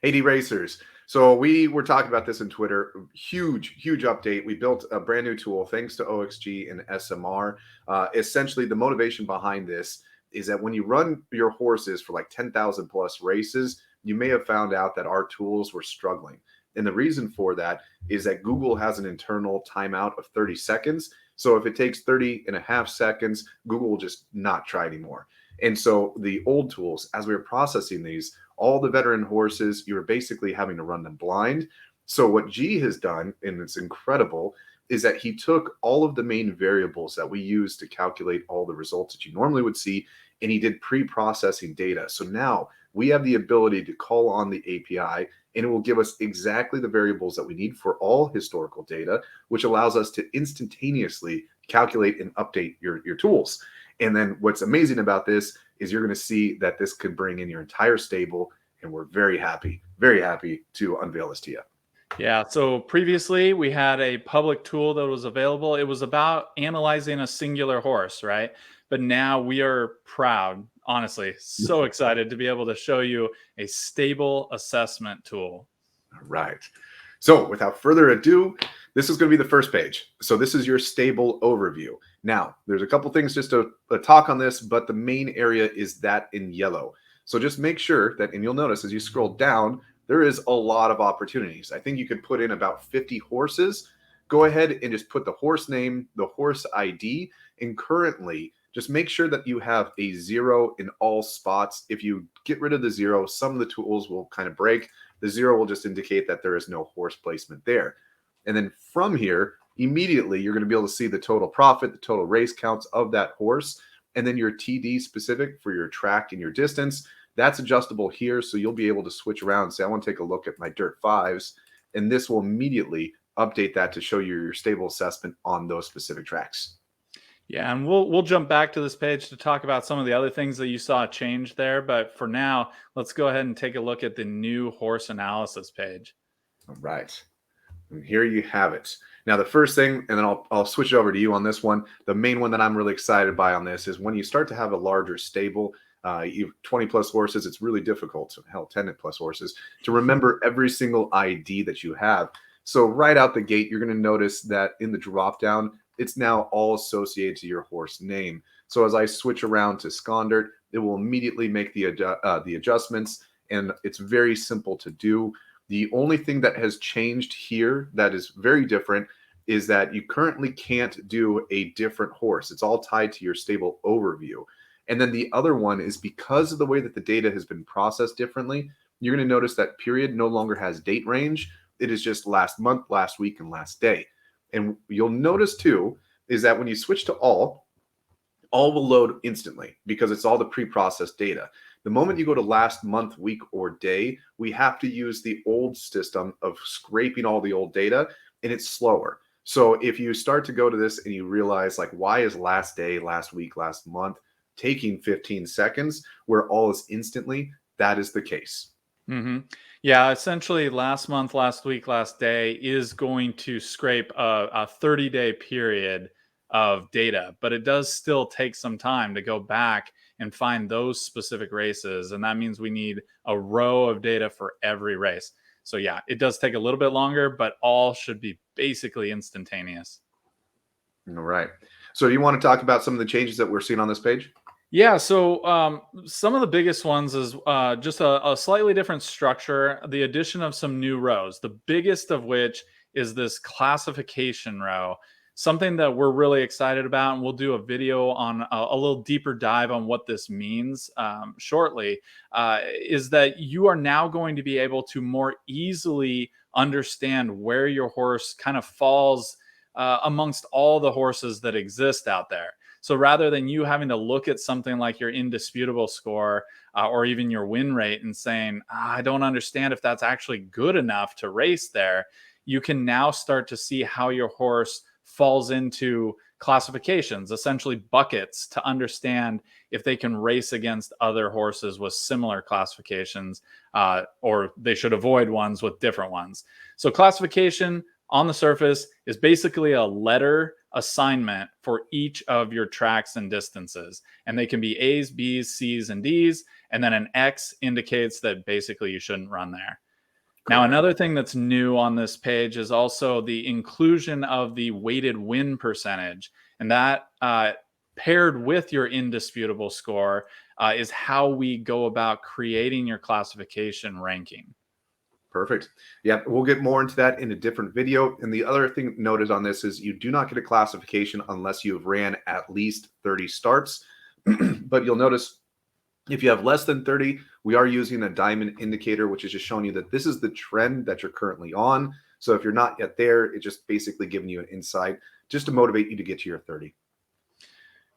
Hey, DeRacers. So we were talking about this in Twitter. Huge update. We built a brand new tool thanks to OXG and SMR. Essentially, the motivation behind this is that when you run your horses for like 10,000 plus races, you may have found out that our tools were struggling. And the reason for that is that Google has an internal timeout of 30 seconds. So if it takes 30 and a half seconds, Google will just not try anymore. And so the old tools, as we were processing these, all the veteran horses, you were basically having to run them blind. So what G has done, and it's incredible, is that he took all of the main variables that we use to calculate all the results that you normally would see, and he did pre-processing data. So now we have the ability to call on the API, and it will give us exactly the variables that we need for all historical data, which allows us to instantaneously calculate and update your tools. And then what's amazing about this is you're going to see that this could bring in your entire stable, and we're very happy to unveil this to you. Yeah, so previously we had a public tool that was available. It was about analyzing a singular horse, right? But now we are proud, honestly, so excited to be able to show you a stable assessment tool. All right. So without further ado, this is going to be the first page. So this is your stable overview. Now, there's a couple things just to talk on this, but the main area is that in yellow. So just make sure that, and you'll notice as you scroll down, there is a lot of opportunities. I think you could put in about 50 horses. Go ahead and just put the horse name, the horse ID, and currently just make sure that you have a 0 in all spots. If you get rid of the 0, some of the tools will kind of break. The 0 will just indicate that there is no horse placement there. And then from here, immediately you're going to be able to see the total profit, the total race counts of that horse, and then your TD specific for your track and your distance. That's adjustable here, so you'll be able to switch around and say, I want to take a look at my dirt 5s, and this will immediately update that to show you your stable assessment on those specific tracks. Yeah, and we'll jump back to this page to talk about some of the other things that you saw change there. But for now, let's go ahead and take a look at the new horse analysis page. All right. And here you have it. Now, the first thing, and then I'll switch it over to you on this one. The main one that I'm really excited by on this is when you start to have a larger stable, you 20 plus horses, it's really difficult, hell, 10 plus horses, to remember every single ID that you have. So right out the gate, you're going to notice that in the drop down, it's now all associated to your horse name. So as I switch around to Skondert, it will immediately make the adjustments, and it's very simple to do. The only thing that has changed here that is very different is that you currently can't do a different horse. It's all tied to your stable overview. And then the other one is because of the way that the data has been processed differently, you're going to notice that period no longer has date range. It is just last month, last week, and last day. And you'll notice too, is that when you switch to all will load instantly because it's all the pre-processed data. The moment you go to last month, week, or day, we have to use the old system of scraping all the old data, and it's slower. So if you start to go to this and you realize, like, why is last day, last week, last month taking 15 seconds where all is instantly, that is the case. Mm-hmm. Yeah, essentially last month, last week, last day is going to scrape a 30-day period of data, but it does still take some time to go back and find those specific races. And that means we need a row of data for every race. So yeah, it does take a little bit longer, but all should be basically instantaneous. All right. So you want to talk about some of the changes that we're seeing on this page? Yeah, so some of the biggest ones is just a slightly different structure, the addition of some new rows, the biggest of which is this classification row, something that we're really excited about. And we'll do a video on a little deeper dive on what this means shortly, is that you are now going to be able to more easily understand where your horse kind of falls amongst all the horses that exist out there. So rather than you having to look at something like your indisputable score or even your win rate and saying, I don't understand if that's actually good enough to race there, you can now start to see how your horse falls into classifications, essentially buckets, to understand if they can race against other horses with similar classifications or they should avoid ones with different ones. So classification on the surface is basically a letter assignment for each of your tracks and distances. And they can be A's, B's, C's, and D's. And then an X indicates that basically you shouldn't run there. Now, Correct. another thing that's new on this page is also the inclusion of the weighted win percentage. And that paired with your indisputable score is how we go about creating your classification ranking. Perfect. Yeah, we'll get more into that in a different video. And the other thing noted on this is you do not get a classification unless you have ran at least 30 starts. But you'll notice if you have less than 30, we are using a diamond indicator, which is just showing you that this is the trend that you're currently on. So if you're not yet there, it's just basically giving you an insight just to motivate you to get to your 30.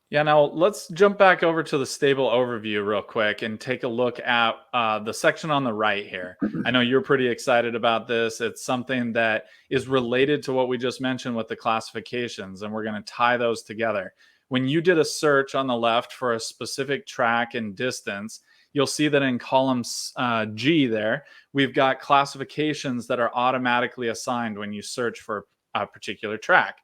Yeah, now let's jump back over to the stable overview real quick and take a look at the section on the right here. I know you're pretty excited about this. It's something that is related to what we just mentioned with the classifications, and we're going to tie those together. When you did a search on the left for a specific track and distance, you'll see that in column G there, we've got classifications that are automatically assigned when you search for a particular track.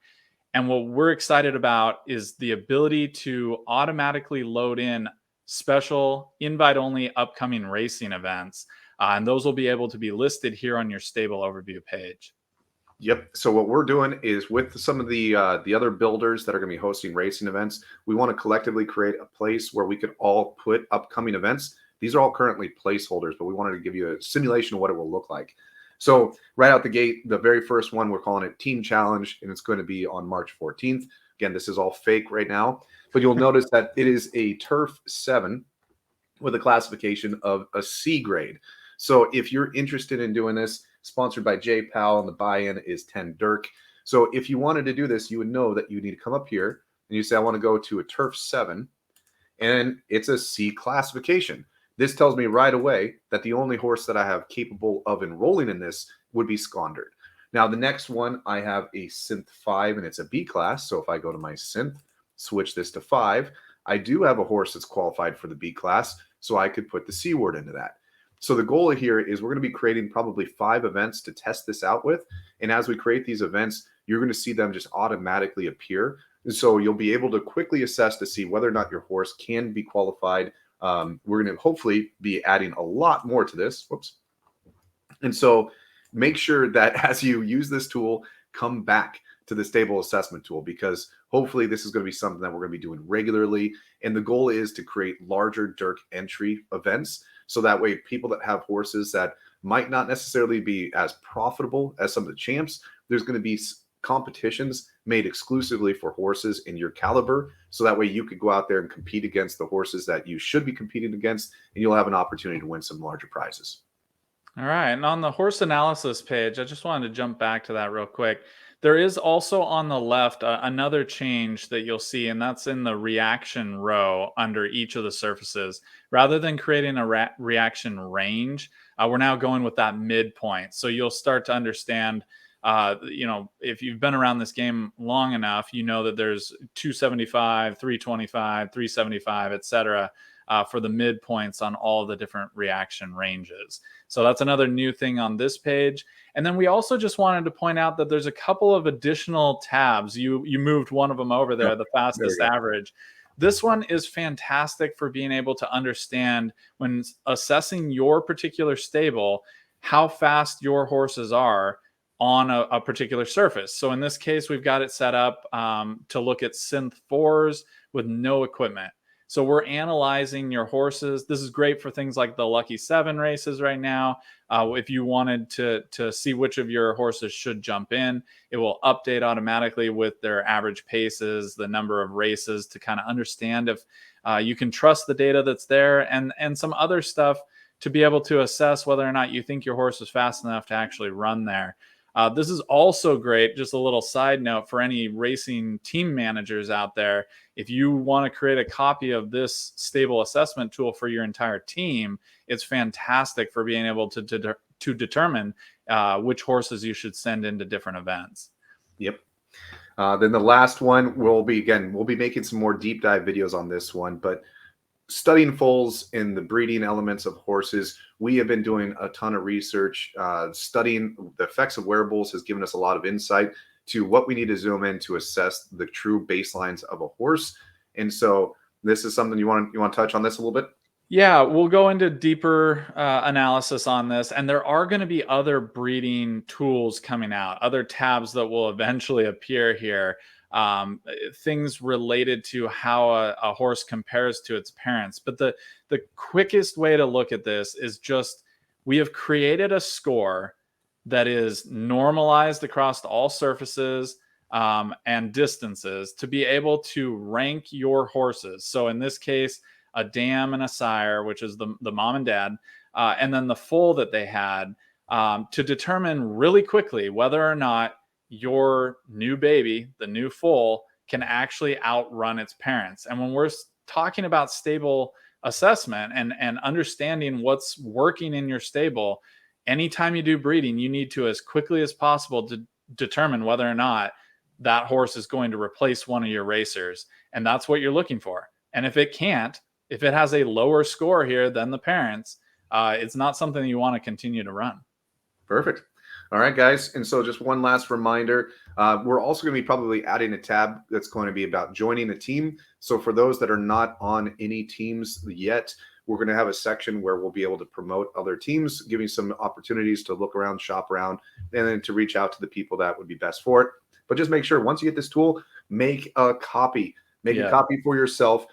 And what we're excited about is the ability to automatically load in special invite only upcoming racing events. And those will be able to be listed here on your stable overview page. Yep. So what we're doing is with some of the other builders that are going to be hosting racing events, we want to collectively create a place where we could all put upcoming events. These are all currently placeholders, but we wanted to give you a simulation of what it will look like. So right out the gate, the very first one, we're calling it Team Challenge, and it's going to be on March 14th. Again, this is all fake right now, but you'll notice that it is a Turf 7 with a classification of a C grade. So if you're interested in doing this, sponsored by J Powell, and the buy-in is 10 Dirk. So if you wanted to do this, you would know that you need to come up here and you say, I want to go to a Turf 7, and it's a C classification. This tells me right away that the only horse that I have capable of enrolling in this would be Squandered. Now, the next one, I have a Synth 5, and it's a B class. So if I go to my Synth, switch this to 5, I do have a horse that's qualified for the B class, so I could put the C word into that. So the goal here is we're going to be creating probably 5 events to test this out with. And as we create these events, you're going to see them just automatically appear. And so you'll be able to quickly assess to see whether or not your horse can be qualified. We're going to hopefully be adding a lot more to this. Whoops. And so make sure that as you use this tool, come back to the stable assessment tool, because hopefully this is going to be something that we're going to be doing regularly. And the goal is to create larger Dirk entry events. So that way people that have horses that might not necessarily be as profitable as some of the champs, there's going to be competitions made exclusively for horses in your caliber. So that way you could go out there and compete against the horses that you should be competing against, and you'll have an opportunity to win some larger prizes. All right. And on the horse analysis page, I just wanted to jump back to that real quick. There is also on the left another change that you'll see, and that's in the reaction row under each of the surfaces. Rather than creating a reaction range, we're now going with that midpoint. So you'll start to understand, if you've been around this game long enough, you know that there's 275, 325, 375, etc. For the midpoints on all the different reaction ranges. So that's another new thing on this page. And then we also just wanted to point out that there's a couple of additional tabs. You moved one of them over there, the fastest average. This one is fantastic for being able to understand when assessing your particular stable, how fast your horses are on a particular surface. So in this case, we've got it set up to look at Synth 4s with no equipment. So we're analyzing your horses. This is great for things like the Lucky 7 races right now. If you wanted to see which of your horses should jump in, it will update automatically with their average paces, the number of races, to kind of understand if you can trust the data that's there, and some other stuff to be able to assess whether or not you think your horse is fast enough to actually run there. This is also great, just a little side note for any racing team managers out there. If you want to create a copy of this stable assessment tool for your entire team, it's fantastic for being able to determine which horses you should send into different events. Yep. Then the last one we'll be making some more deep dive videos on this one, but studying foals and the breeding elements of horses, we have been doing a ton of research. Studying the effects of wearables has given us a lot of insight to what we need to zoom in to assess the true baselines of a horse. And so this is something you want to touch on this a little bit? Yeah, we'll go into deeper analysis on this, and there are going to be other breeding tools coming out, other tabs that will eventually appear here. Things related to how a horse compares to its parents. But the quickest way to look at this is just we have created a score that is normalized across all surfaces and distances to be able to rank your horses. So in this case, a dam and a sire, which is the mom and dad, and then the foal that they had, to determine really quickly whether or not your new baby, the new foal, can actually outrun its parents. And when we're talking about stable assessment and understanding what's working in your stable, anytime you do breeding, you need to, as quickly as possible, to determine whether or not that horse is going to replace one of your racers. And that's what you're looking for. And if it can't, if it has a lower score here than the parents, it's not something you want to continue to run. Perfect. All right, guys. And so just one last reminder, we're also going to be probably adding a tab that's going to be about joining a team. So for those that are not on any teams yet, we're going to have a section where we'll be able to promote other teams, giving some opportunities to look around, shop around, and then to reach out to the people that would be best for it. But just make sure once you get this tool, make a copy. Make a copy for yourself.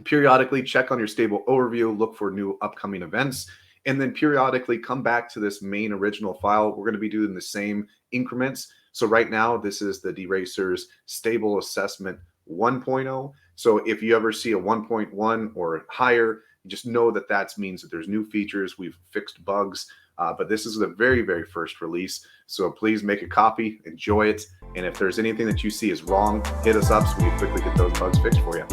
Periodically check on your stable overview, look for new upcoming events, and then periodically come back to this main original file. We're going to be doing the same increments. So right now, this is the DeRacers Stable Assessment 1.0. So if you ever see a 1.1 or higher, just know that that means that there's new features. We've fixed bugs, but this is the very, very first release. So please make a copy, enjoy it. And if there's anything that you see is wrong, hit us up so we can quickly get those bugs fixed for you.